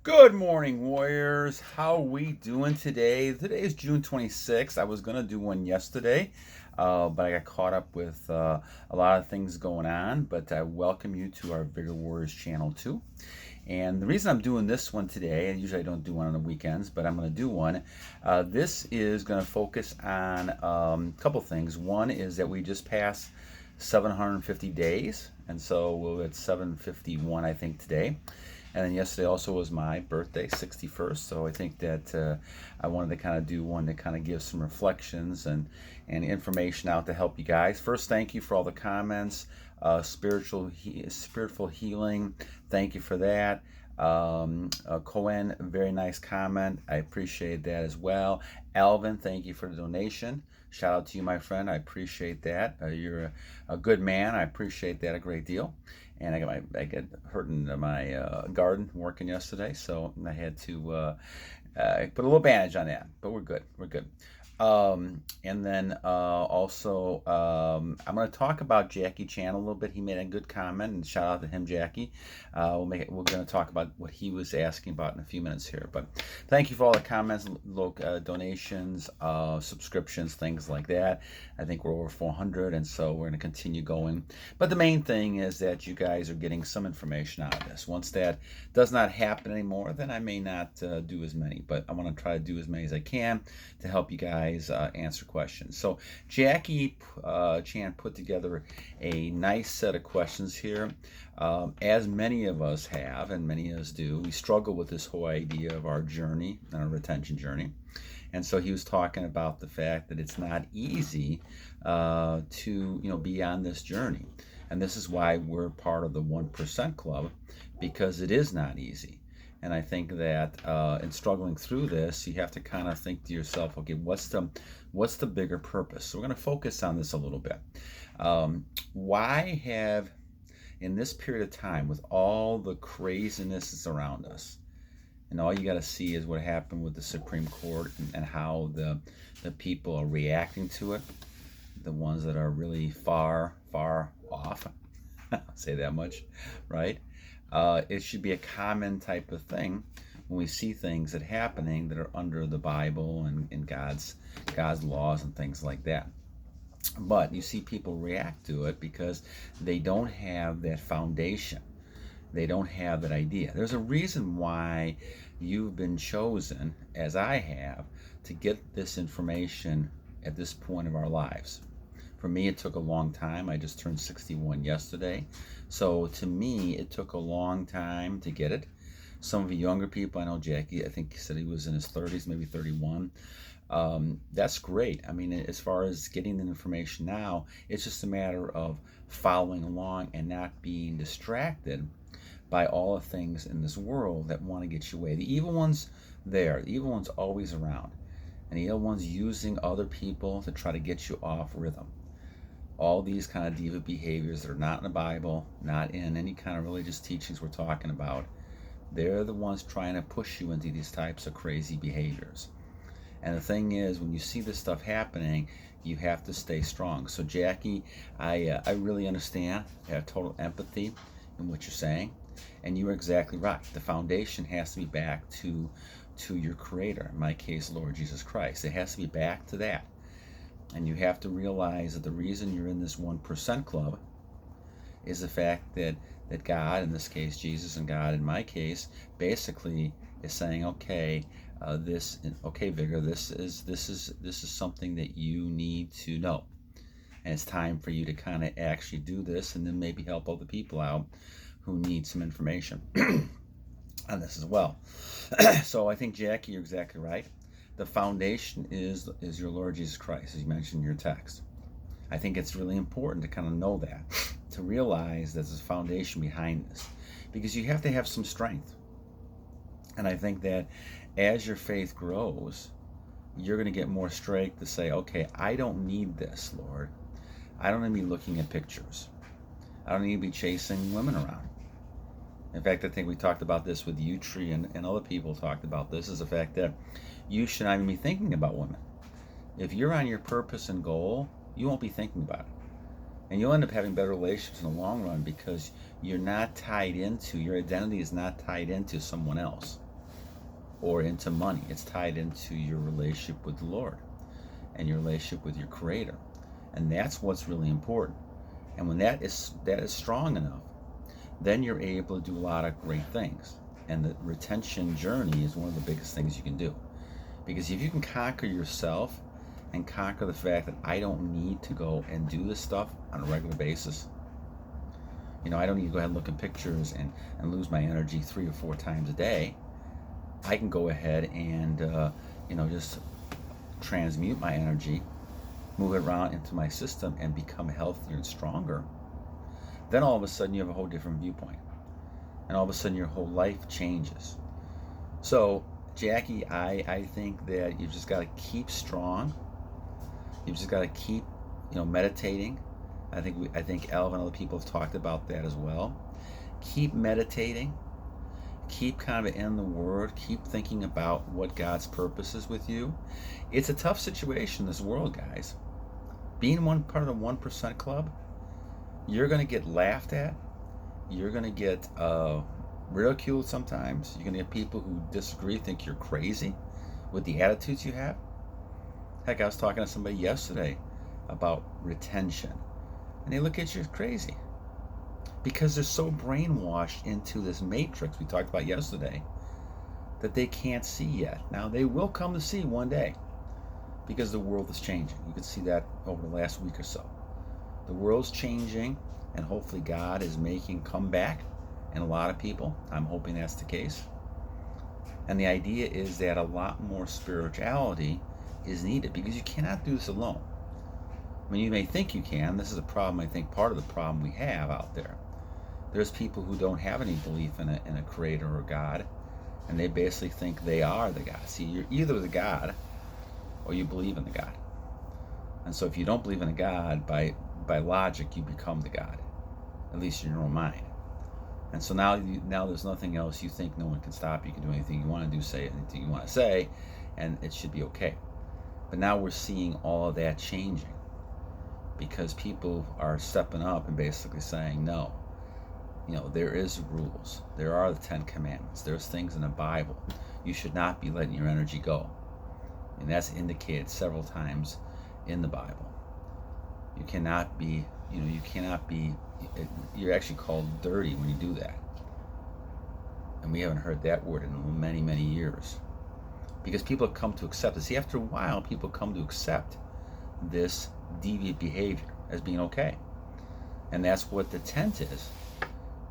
Good morning, Warriors. How we doing today? Today is June 26th. I was going to do one yesterday, but I got caught up with a lot of things going on. But I welcome you to our Vigor Warriors channel too. And the reason I'm doing this one today, and usually I don't do one on the weekends, but I'm going to do one. This is going to focus on a couple things. One is that we just passed 750 days, and so we're at 751, I think, today. And then yesterday also was my birthday, 61st. So I think that I wanted to kind of do one to kind of give some reflections and information out to help you guys. First, thank you for all the comments. Spiritual healing, thank you for that. Cohen, very nice comment. I appreciate that as well. Alvin, thank you for the donation. Shout out to you, my friend. I appreciate that. You're a good man. I appreciate that a great deal. And I got hurt in my garden working yesterday, so I had to put a little bandage on that. But we're good. We're good. And then also, I'm going to talk about Jackie Chan a little bit. He made a good comment, and shout out to him, Jackie. We're going to talk about what he was asking about in a few minutes here. But thank you for all the comments, donations, subscriptions, things like that. I think we're over 400, and so we're going to continue going. But the main thing is that you guys are getting some information out of this. Once that does not happen anymore, then I may not do as many. But I want to try to do as many as I can to help you guys answer questions. So Jackie Chan put together a nice set of questions here. As many of us have, and many of us do, we struggle with this whole idea of our journey, our retention journey. And so he was talking about the fact that it's not easy to be on this journey. And this is why we're part of the 1% Club, because it is not easy. And I think that in struggling through this, you have to kind of think to yourself, okay, what's the bigger purpose? So we're going to focus on this a little bit. Why have, in this period of time, with all the craziness that's around us, and all you got to see is what happened with the Supreme Court and how the people are reacting to it, the ones that are really far off, I'll say that much, right? It should be a common type of thing when we see things that are happening that are under the Bible and God's laws and things like that. But you see people react to it because they don't have that foundation. They don't have that idea. There's a reason why you've been chosen, as I have, to get this information at this point of our lives. For me, it took a long time. I just turned 61 yesterday. So to me, it took a long time to get it. Some of you younger people, I know Jackie, I think he said he was in his 30s, maybe 31. That's great. I mean, as far as getting the information now, it's just a matter of following along and not being distracted by all the things in this world that want to get you away. The evil one's there. The evil one's always around. And the evil one's using other people to try to get you off rhythm. All these kind of diva behaviors that are not in the Bible, not in any kind of religious teachings we're talking about, they're the ones trying to push you into these types of crazy behaviors. And the thing is, when you see this stuff happening, you have to stay strong. So Jackie, I really understand. I have total empathy in what you're saying. And you're exactly right. The foundation has to be back to your Creator, in my case, Lord Jesus Christ. It has to be back to that. And you have to realize that the reason you're in this 1% club is the fact that God, in this case Jesus, and God, in my case, basically is saying, okay, Vigor, this is something that you need to know, and it's time for you to kind of actually do this, and then maybe help other people out who need some information on this as well. So I think, Jackie, you're exactly right. The foundation is your Lord Jesus Christ, as you mentioned in your text. I think it's really important to kind of know that, to realize there's a foundation behind this, because you have to have some strength. And I think that as your faith grows, you're going to get more strength to say, okay, I don't need this, Lord. I don't need to be looking at pictures. I don't need to be chasing women around. In fact, I think we talked about this with Utri and other people talked about this, is the fact that you should not even be thinking about women. If you're on your purpose and goal, you won't be thinking about it. And you'll end up having better relationships in the long run because you're not tied into, your identity is not tied into someone else. or into money. It's tied into your relationship with the Lord and your relationship with your Creator. And that's what's really important. And when that is strong enough, then you're able to do a lot of great things. And the retention journey is one of the biggest things you can do. Because if you can conquer yourself and conquer the fact that I don't need to go and do this stuff on a regular basis, I don't need to go ahead and look at pictures and lose my energy 3 or 4 times a day. I can go ahead and, just transmute my energy, move it around into my system, and become healthier and stronger. Then all of a sudden you have a whole different viewpoint. And all of a sudden your whole life changes. So, Jackie, I think that you've just got to keep strong. You've just got to keep, meditating. I think Elv and other people have talked about that as well. Keep meditating. Keep kind of in the Word. Keep thinking about what God's purpose is with you. It's a tough situation in this world, guys. Being one part of the 1% club, you're going to get laughed at. You're going to get ridiculed sometimes. You're going to get people who disagree, think you're crazy with the attitudes you have. Heck, I was talking to somebody yesterday about retention, and they look at you as crazy because they're so brainwashed into this matrix we talked about yesterday that they can't see yet. Now, they will come to see one day because the world is changing. You can see that over the last week or so. The world's changing, and hopefully God is making comeback in a lot of people. I'm hoping that's the case. And the idea is that a lot more spirituality is needed because you cannot do this alone. I mean, you may think you can. This is a problem, I think, part of the problem we have out there. There's people who don't have any belief in a creator or God, and they basically think they are the God. See, you're either the God or you believe in the God. And so if you don't believe in a God, by logic, you become the God, at least in your own mind. And so now there's nothing else. You think no one can stop you. You can do anything you want to do, say anything you want to say, and it should be okay. But now we're seeing all of that changing because people are stepping up and basically saying, no, there is rules. There are the 10 Commandments. There's things in the Bible. You should not be letting your energy go. And that's indicated several times in the Bible. You cannot be, you're actually called dirty when you do that. And we haven't heard that word in many, many years. Because people have come to accept it. See, after a while, people come to accept this deviant behavior as being okay. And that's what the tent is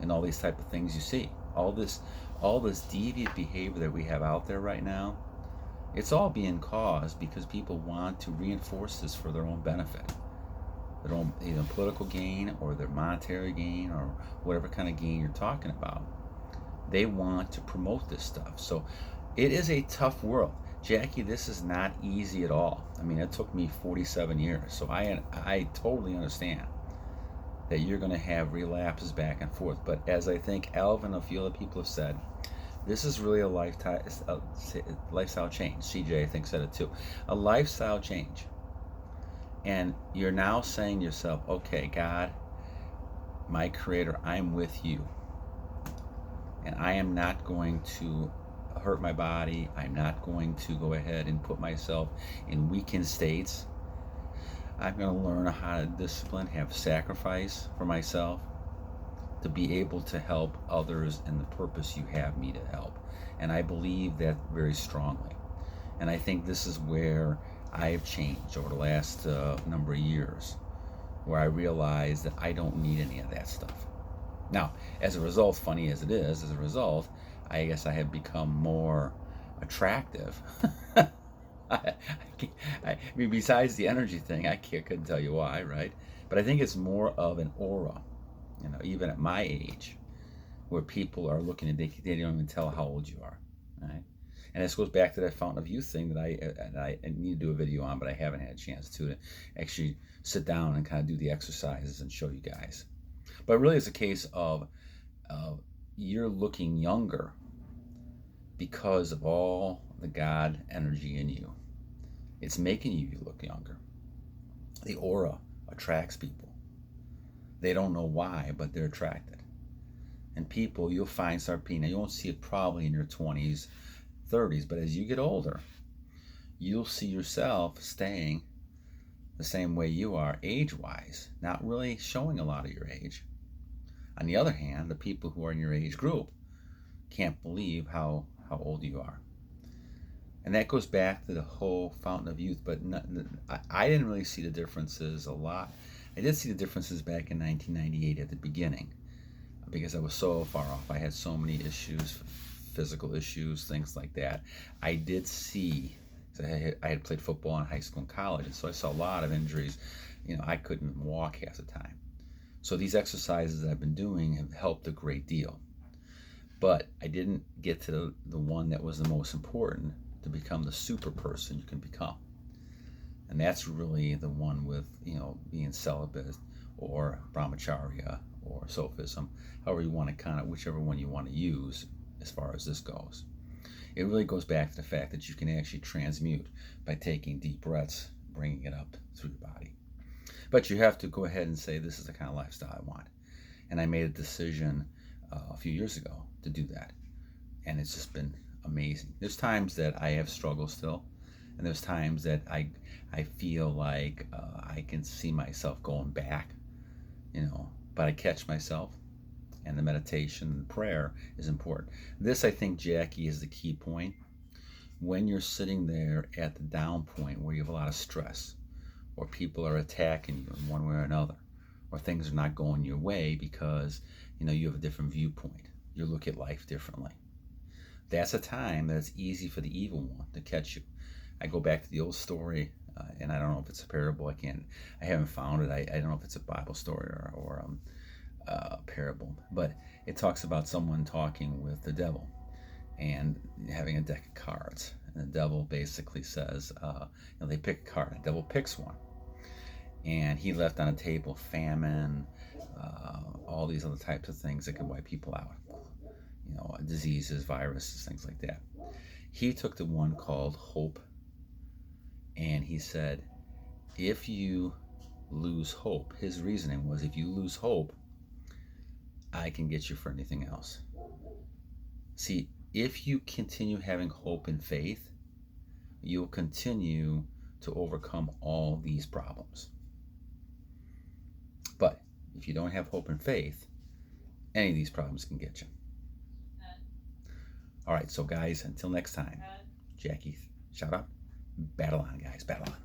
and all these type of things you see. All this deviant behavior that we have out there right now, it's all being caused because people want to reinforce this for their own benefit. Their own either political gain or their monetary gain or whatever kind of gain you're talking about. They want to promote this stuff. So it is a tough world. Jackie, this is not easy at all. I mean, it took me 47 years. So I totally understand that you're going to have relapses back and forth. But as I think Alvin and a few other people have said, this is really a lifestyle change. CJ, I think, said it too. A lifestyle change. And you're now saying to yourself, okay, God, my Creator, I'm with you. And I am not going to hurt my body. I'm not going to go ahead and put myself in weakened states. I'm going to learn how to discipline, have sacrifice for myself to be able to help others in the purpose you have me to help. And I believe that very strongly. And I think this is where I have changed over the last number of years, where I realized that I don't need any of that stuff. Now, as a result, funny as it is, I guess I have become more attractive. I mean, besides the energy thing, couldn't tell you why, right? But I think it's more of an aura, even at my age, where people are looking and they don't even tell how old you are, right? And this goes back to that fountain of youth thing that I need to do a video on, but I haven't had a chance to actually sit down and kind of do the exercises and show you guys. But really, it's a case of you're looking younger because of all the God energy in you. It's making you look younger. The aura attracts people. They don't know why, but they're attracted. And people, you'll find, start being, you won't see it probably in your 20s, 30s. But as you get older, you'll see yourself staying the same way you are age-wise, not really showing a lot of your age. On the other hand, the people who are in your age group can't believe how old you are. And that goes back to the whole fountain of youth. But I didn't really see the differences a lot. I did see the differences back in 1998 at the beginning because I was so far off. I had so many issues, physical issues, things like that. I did see, so I had played football in high school and college, and so I saw a lot of injuries. I couldn't walk half the time. So these exercises that I've been doing have helped a great deal. But I didn't get to the one that was the most important, to become the super person you can become. And that's really the one with, being celibate or brahmacharya or sophism, however you want to whichever one you want to use as far as this goes. It really goes back to the fact that you can actually transmute by taking deep breaths, bringing it up through your body. But you have to go ahead and say, this is the kind of lifestyle I want. And I made a decision a few years ago to do that. And it's just been amazing. There's times that I have struggles still, and there's times that I feel like I can see myself going back, but I catch myself, and the meditation and prayer is important. This, I think, Jackie, is the key point. When you're sitting there at the down point where you have a lot of stress, or people are attacking you in one way or another, or things are not going your way because you have a different viewpoint, you look at life differently, that's a time that it's easy for the evil one to catch you. I go back to the old story, and I don't know if it's a parable. I haven't found it. I don't know if it's a Bible story or a parable, but it talks about someone talking with the devil and having a deck of cards. And the devil basically says, they pick a card. The devil picks one, and he left on a table famine, all these other types of things that could wipe people out. Diseases, viruses, things like that. He took the one called hope, and he said, if you lose hope, his reasoning was, if you lose hope, I can get you for anything else. See, if you continue having hope and faith, you'll continue to overcome all these problems. But if you don't have hope and faith, any of these problems can get you. All right, so guys, until next time, Jackie, shout out. Battle on, guys, battle on.